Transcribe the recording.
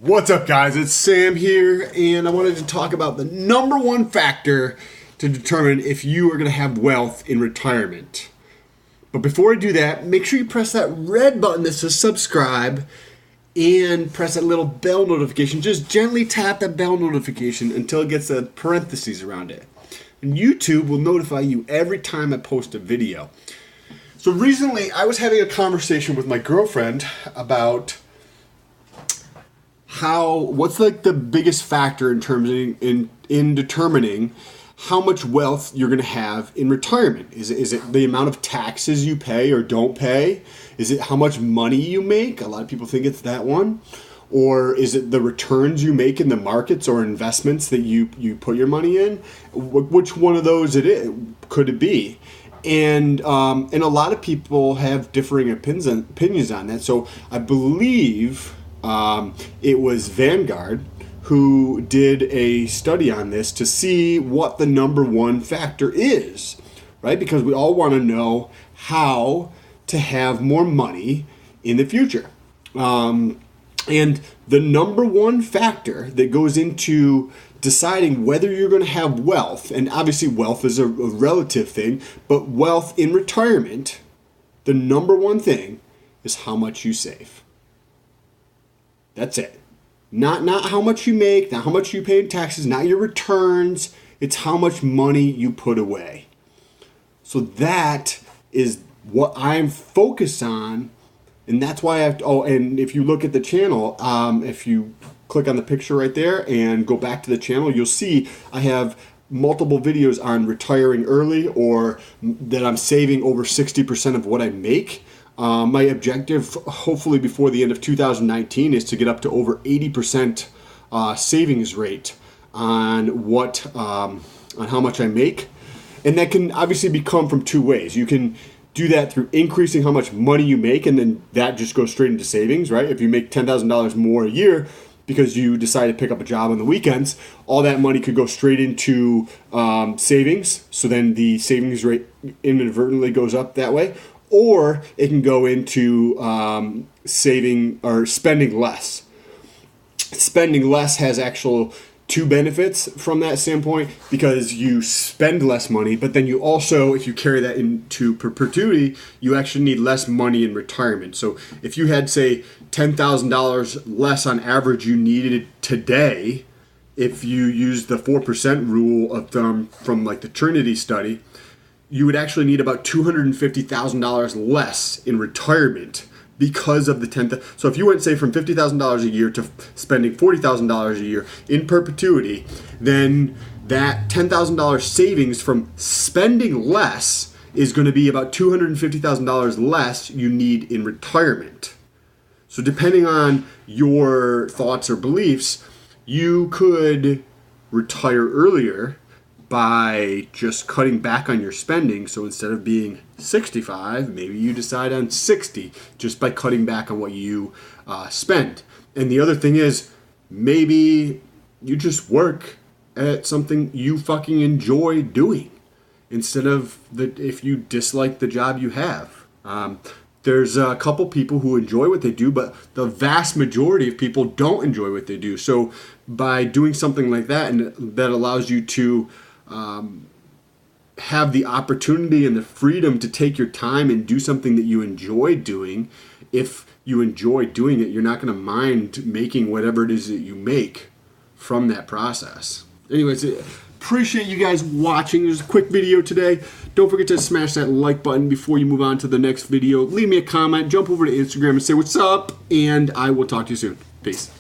What's up, guys? It's Sam here, and I wanted to talk about the number one factor to determine if you are going to have wealth in retirement. But before I do that, make sure you press that red button that says subscribe and press that little bell notification. Just gently tap that bell notification until it gets a parentheses around it. And YouTube will notify you every time I post a video. So recently, I was having a conversation with my girlfriend about what's like the biggest factor in terms of in determining how much wealth you're going to have in retirement. Is it the amount of taxes you pay or don't pay? Is it how much money you make? A lot of people think it's that one. Or is it the returns you make in the markets or investments that you put your money in? Which one of those could it be? And a lot of people have differing opinions on that. So I believe it was Vanguard who did a study on this to see what the number one factor is, right? Because we all want to know how to have more money in the future. And the number one factor that goes into deciding whether you're going to have wealth, and obviously wealth is a relative thing, but wealth in retirement, the number one thing is how much you save. That's it. Not how much you make, not how much you pay in taxes, not your returns. It's how much money you put away. So that is what I'm focused on, and that's why and if you look at the channel, if you click on the picture right there and go back to the channel, you'll see I have multiple videos on retiring early or that I'm saving over 60% of what I make. My objective, hopefully before the end of 2019, is to get up to over 80% savings rate on on how much I make, and that can obviously come from two ways. You can do that through increasing how much money you make, and then that just goes straight into savings, right? If you make $10,000 more a year because you decide to pick up a job on the weekends, all that money could go straight into savings. So then the savings rate inadvertently goes up that way. Or it can go into saving or spending less. Spending less has actual two benefits from that standpoint, because you spend less money, but then you also, if you carry that into perpetuity, you actually need less money in retirement. So if you had, say, $10,000 less on average you needed today, if you used the 4% rule of thumb from like the Trinity study, you would actually need about $250,000 less in retirement because of the 10th. So if you went, say, from $50,000 a year to spending $40,000 a year in perpetuity, then that $10,000 savings from spending less is going to be about $250,000 less you need in retirement. So depending on your thoughts or beliefs, you could retire earlier by just cutting back on your spending. So instead of being 65, maybe you decide on 60 just by cutting back on what you spend. And the other thing is, maybe you just work at something you fucking enjoy doing instead of if you dislike the job you have. There's a couple people who enjoy what they do, but the vast majority of people don't enjoy what they do. So by doing something like that, and that allows you to have the opportunity and the freedom to take your time and do something that you enjoy doing. If you enjoy doing it, you're not going to mind making whatever it is that you make from that process. Anyways, appreciate you guys watching. There's a quick video today. Don't forget to smash that like button before you move on to the next video. Leave me a comment, jump over to Instagram and say what's up, and I will talk to you soon. Peace.